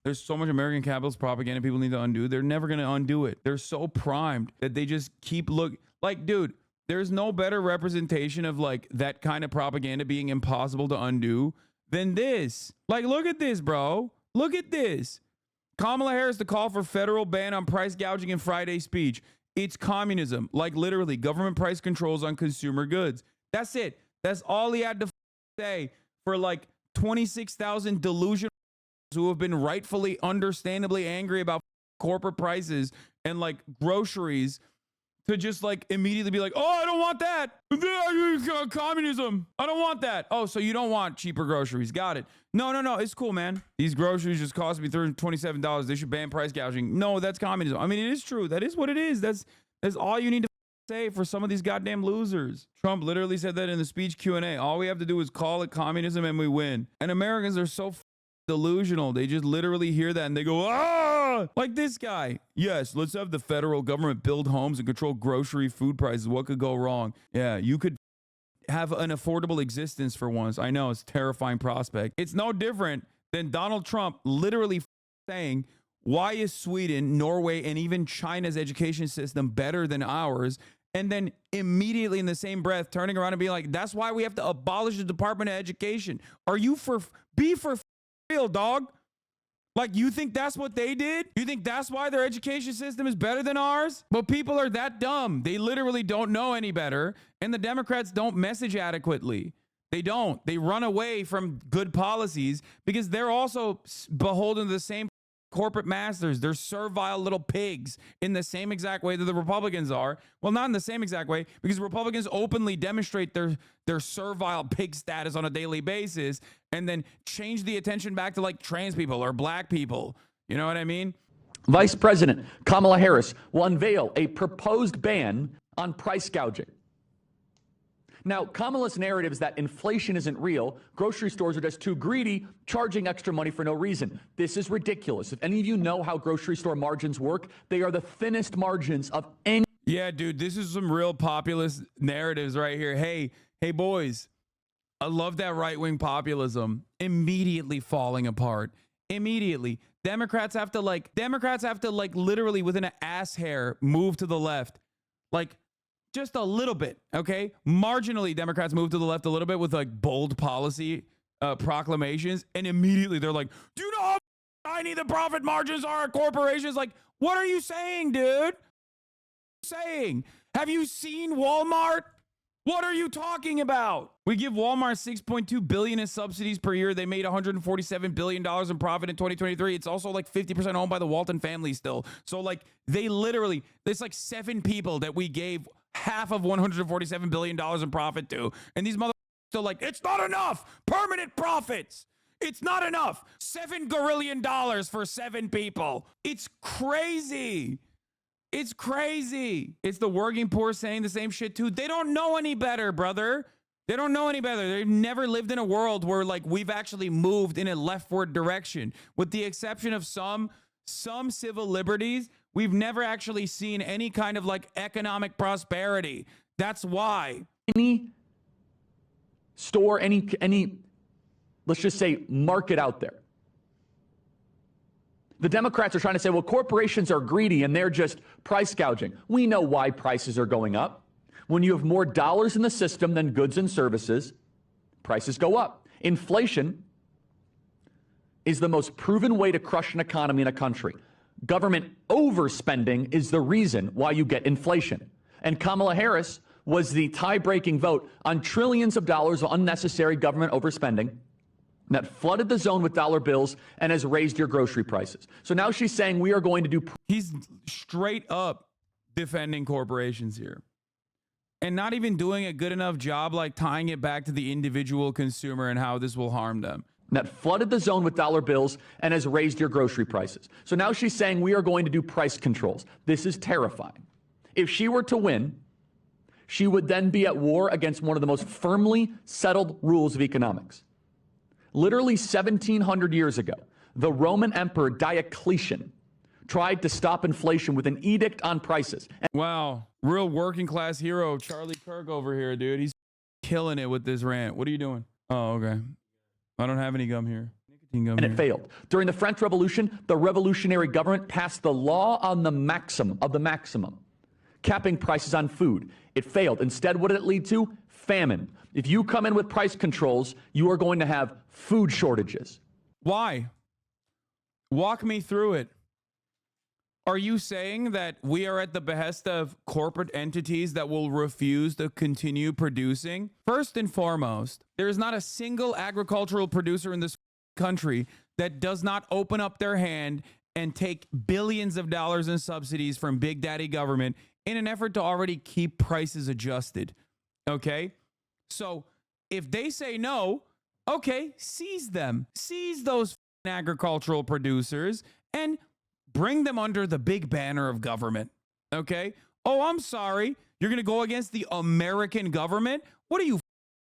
There's so much American capitalist propaganda people need to undo. They're never going to undo it. They're so primed that they just keep like, dude, there's no better representation of like that kind of propaganda being impossible to undo than this. Like, look at this, bro. Look at this. Kamala Harris to call for federal ban on price gouging in Friday speech. It's communism. Like, literally, government price controls on consumer goods. That's it. That's all he had to say for like 26,000 delusional who have been rightfully, understandably angry about corporate prices and like groceries to just like immediately be like, oh, I don't want that. Communism. I don't want that. Oh, so you don't want cheaper groceries. Got it. No. It's cool, man. These groceries just cost me $327. They should ban price gouging. No, that's communism. I mean, it is true. That is what it is. That's all you need to say for some of these goddamn losers. Trump literally said that in the speech Q&A. All we have to do is call it communism and we win. And Americans are so delusional. They just literally hear that and they go, ah, like this guy. Yes, let's have the federal government build homes and control grocery food prices. What could go wrong? Yeah, you could have an affordable existence for once. I know, it's a terrifying prospect. It's no different than Donald Trump literally saying, why is Sweden, Norway, and even China's education system better than ours? And then immediately in the same breath, turning around and being like, that's why we have to abolish the Department of Education. Are you for real, dog? Like, you think that's what they did? You think that's why their education system is better than ours? But people are that dumb. They literally don't know any better. And the Democrats don't message adequately. They don't. They run away from good policies because they're also beholden to the same corporate masters. They're servile little pigs in the same exact way that the Republicans are. Well, not in the same exact way, because Republicans openly demonstrate their servile pig status on a daily basis and then change the attention back to like trans people or black people. You know what I mean? Vice President Kamala Harris will unveil a proposed ban on price gouging. Now, Kamala's narrative is that inflation isn't real. Grocery stores are just too greedy, charging extra money for no reason. This is ridiculous. If any of you know how grocery store margins work, they are the thinnest margins of any. Yeah, dude, this is some real populist narratives right here. Hey, boys, I love that right-wing populism immediately falling apart. Immediately. Democrats have to literally within an ass hair move to the left. Like, just a little bit, okay? Marginally, Democrats move to the left a little bit with like bold policy proclamations, and immediately they're like, do you know how tiny the profit margins are at corporations? Like, what are you saying, dude? What are you saying? Have you seen Walmart? What are you talking about? We give Walmart $6.2 billion in subsidies per year. They made $147 billion in profit in 2023. It's also like 50% owned by the Walton family still. So like they literally, there's like 7 people that we gave half of $147 billion in profit to. And these motherfuckers still like, it's not enough. Permanent profits. It's not enough. $7 gorillion for 7 people. It's crazy. It's crazy. It's the working poor saying the same shit too. They don't know any better, brother. They don't know any better. They've never lived in a world where like we've actually moved in a leftward direction. With the exception of some civil liberties, we've never actually seen any kind of like economic prosperity. That's why. Any store, any, let's just say market out there. The Democrats are trying to say, well, corporations are greedy and they're just price gouging. We know why prices are going up. When you have more dollars in the system than goods and services, prices go up. Inflation is the most proven way to crush an economy in a country. Government overspending is the reason why you get inflation. And Kamala Harris was the tie-breaking vote on trillions of dollars of unnecessary government overspending that flooded the zone with dollar bills and has raised your grocery prices. So now she's saying we are going to do... He's straight up defending corporations here. And not even doing a good enough job like tying it back to the individual consumer and how this will harm them. That flooded the zone with dollar bills and has raised your grocery prices. So now she's saying we are going to do price controls. This is terrifying. If she were to win, she would then be at war against one of the most firmly settled rules of economics. Literally 1,700 years ago, the Roman Emperor Diocletian tried to stop inflation with an edict on prices. Wow, real working class hero, Charlie Kirk over here, dude. He's killing it with this rant. What are you doing? Oh, okay. I don't have any gum here. and it failed. During the French Revolution, the revolutionary government passed the law on the maximum, capping prices on food. It failed. Instead, what did it lead to? Famine. If you come in with price controls, you are going to have food shortages. Why? Walk me through it. Are you saying that we are at the behest of corporate entities that will refuse to continue producing? First and foremost, there is not a single agricultural producer in this country that does not open up their hand and take billions of dollars in subsidies from Big Daddy government in an effort to already keep prices adjusted. Okay? So if they say no, okay, seize them. Seize those agricultural producers and bring them under the big banner of government. Okay? Oh, I'm sorry. You're going to go against the American government? What are you,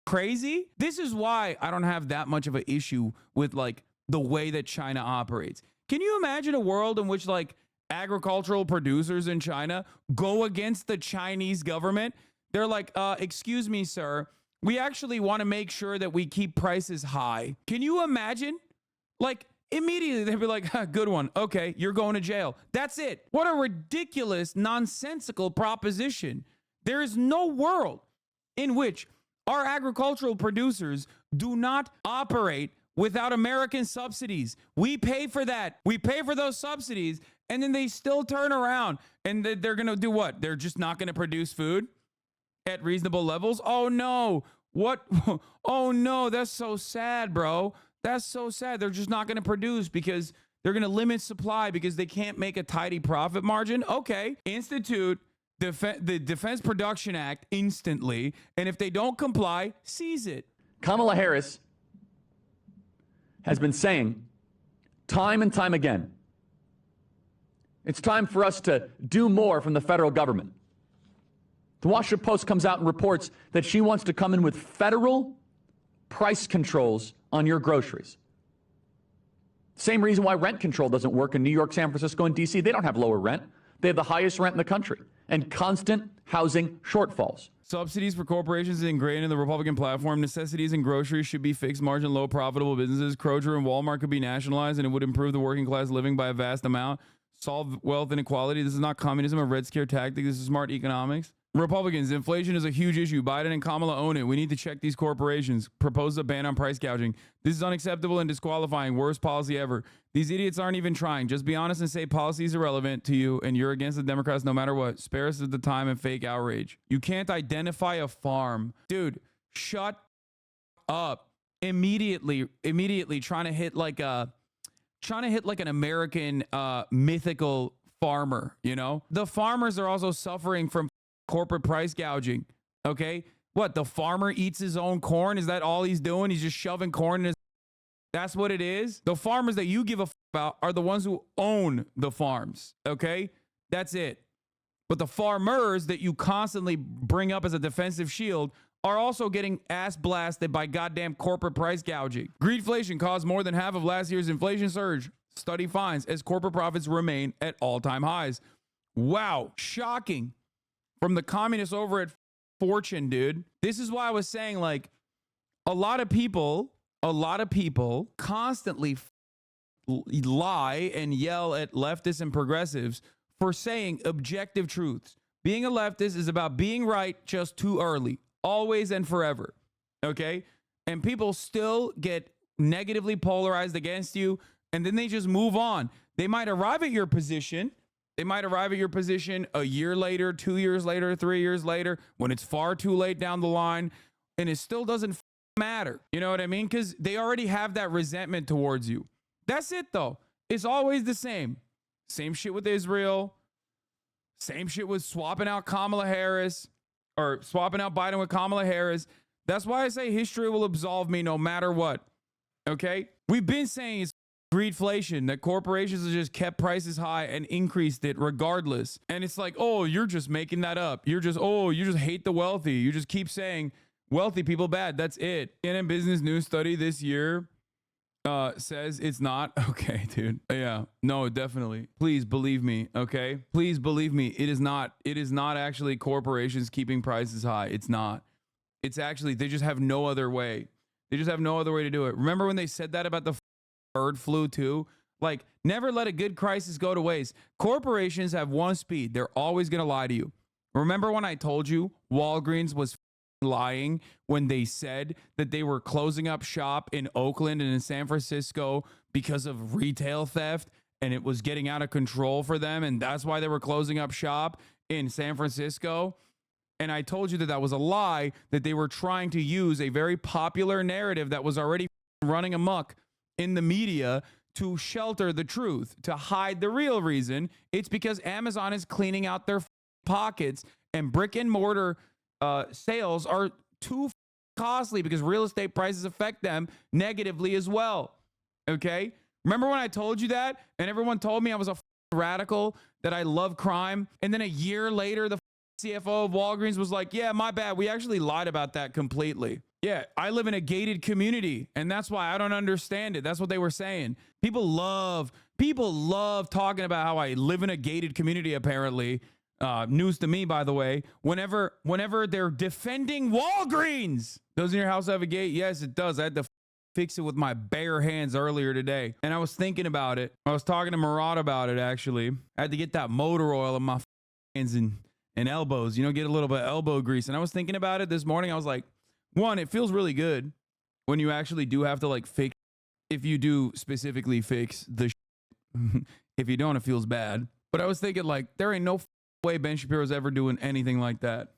crazy? This is why I don't have that much of an issue with like the way that China operates. Can you imagine a world in which like agricultural producers in China go against the Chinese government? They're like, excuse me, sir. We actually want to make sure that we keep prices high. Can you imagine? Like, immediately they'd be like, good one. Okay, you're going to jail. That's it. What a ridiculous, nonsensical proposition. There is no world in which our agricultural producers do not operate without American subsidies. We pay for that. We pay for those subsidies, and then they still turn around and they're going to do what? They're just not going to produce food at reasonable levels? Oh, no. What? Oh, no. That's so sad, bro. That's so sad. They're just not going to produce because they're going to limit supply because they can't make a tidy profit margin. Okay. Institute the Defense Production Act instantly. And if they don't comply, seize it. Kamala Harris has been saying time and time again, it's time for us to do more from the federal government. The Washington Post comes out and reports that she wants to come in with federal price controls on your groceries. Same reason why rent control doesn't work in New York, San Francisco, and D.C. They don't have lower rent. They have the highest rent in the country and constant housing shortfalls. Subsidies for corporations ingrained in the Republican platform. Necessities and groceries should be fixed margin, low profitable businesses. Kroger and Walmart could be nationalized, and it would improve the working class living by a vast amount. Solve wealth inequality. This is not communism, a Red Scare tactic. This is smart economics. Republicans, inflation is a huge issue. Biden and Kamala own it. We need to check these corporations. Propose a ban on price gouging. This is unacceptable and disqualifying. Worst policy ever. These idiots aren't even trying. Just be honest and say policy is irrelevant to you and you're against the Democrats no matter what. Spare us the time and fake outrage. You can't identify a farm. Dude, shut up. Immediately trying to hit like an American mythical farmer, you know? The farmers are also suffering from corporate price gouging. Okay. What? The farmer eats his own corn. Is that all he's doing? He's just shoving corn in his. That's what it is. The farmers that you give a about are the ones who own the farms. Okay. That's it. But the farmers that you constantly bring up as a defensive shield are also getting ass blasted by goddamn corporate price gouging. Greedflation caused more than half of last year's inflation surge. Study finds as corporate profits remain at all-time highs. Wow. Shocking. From the communists over at Fortune, dude. This is why I was saying, like, a lot of people constantly lie and yell at leftists and progressives for saying objective truths. Being a leftist is about being right just too early, always and forever. Okay? And people still get negatively polarized against you, and then they just move on. They might arrive at your position. They might arrive at your position a year later, 2 years later, 3 years later, when it's far too late down the line, and it still doesn't matter. You know what I mean? Because they already have that resentment towards you. That's it, though. It's always the same. Same shit with Israel. Same shit with swapping out Kamala Harris or swapping out Biden with Kamala Harris. That's why I say history will absolve me no matter what. Okay? We've been saying it's greedflation, that corporations have just kept prices high and increased it regardless. And it's like, oh, you're just making that up. You just hate the wealthy. You just keep saying wealthy people bad. That's it. CNN Business News study this year says it's not. Okay, dude. Yeah. No, definitely. Please believe me. Okay. Please believe me. It is not actually corporations keeping prices high. It's not. It's actually, they just have no other way. They just have no other way to do it. Remember when they said that about the bird flu too. Like, never let a good crisis go to waste. Corporations have one speed. They're always going to lie to you. Remember when I told you Walgreens was lying when they said that they were closing up shop in Oakland and in San Francisco because of retail theft, and it was getting out of control for them, and that's why they were closing up shop in San Francisco? And I told you that that was a lie, that they were trying to use a very popular narrative that was already running amok in the media to shelter the truth, to hide the real reason. It's because Amazon is cleaning out their pockets, and brick and mortar sales are too costly because real estate prices affect them negatively as well. Okay? Remember when I told you that and everyone told me I was a radical, that I love crime? And then a year later, the CFO of Walgreens was like, yeah, my bad. We actually lied about that completely. Yeah, I live in a gated community, and that's why I don't understand it. That's what they were saying. People love talking about how I live in a gated community, apparently. News to me, by the way. Whenever they're defending Walgreens. Does your house have a gate? Yes, it does. I had to fix it with my bare hands earlier today. And I was thinking about it. I was talking to Murad about it, actually. I had to get that motor oil in my hands and elbows, you know, get a little bit of elbow grease. And I was thinking about it this morning. I was like, one, it feels really good when you actually do have to like fix, if you do specifically fix the if you don't, it feels bad. But I was thinking, like, there ain't no way Ben Shapiro's ever doing anything like that.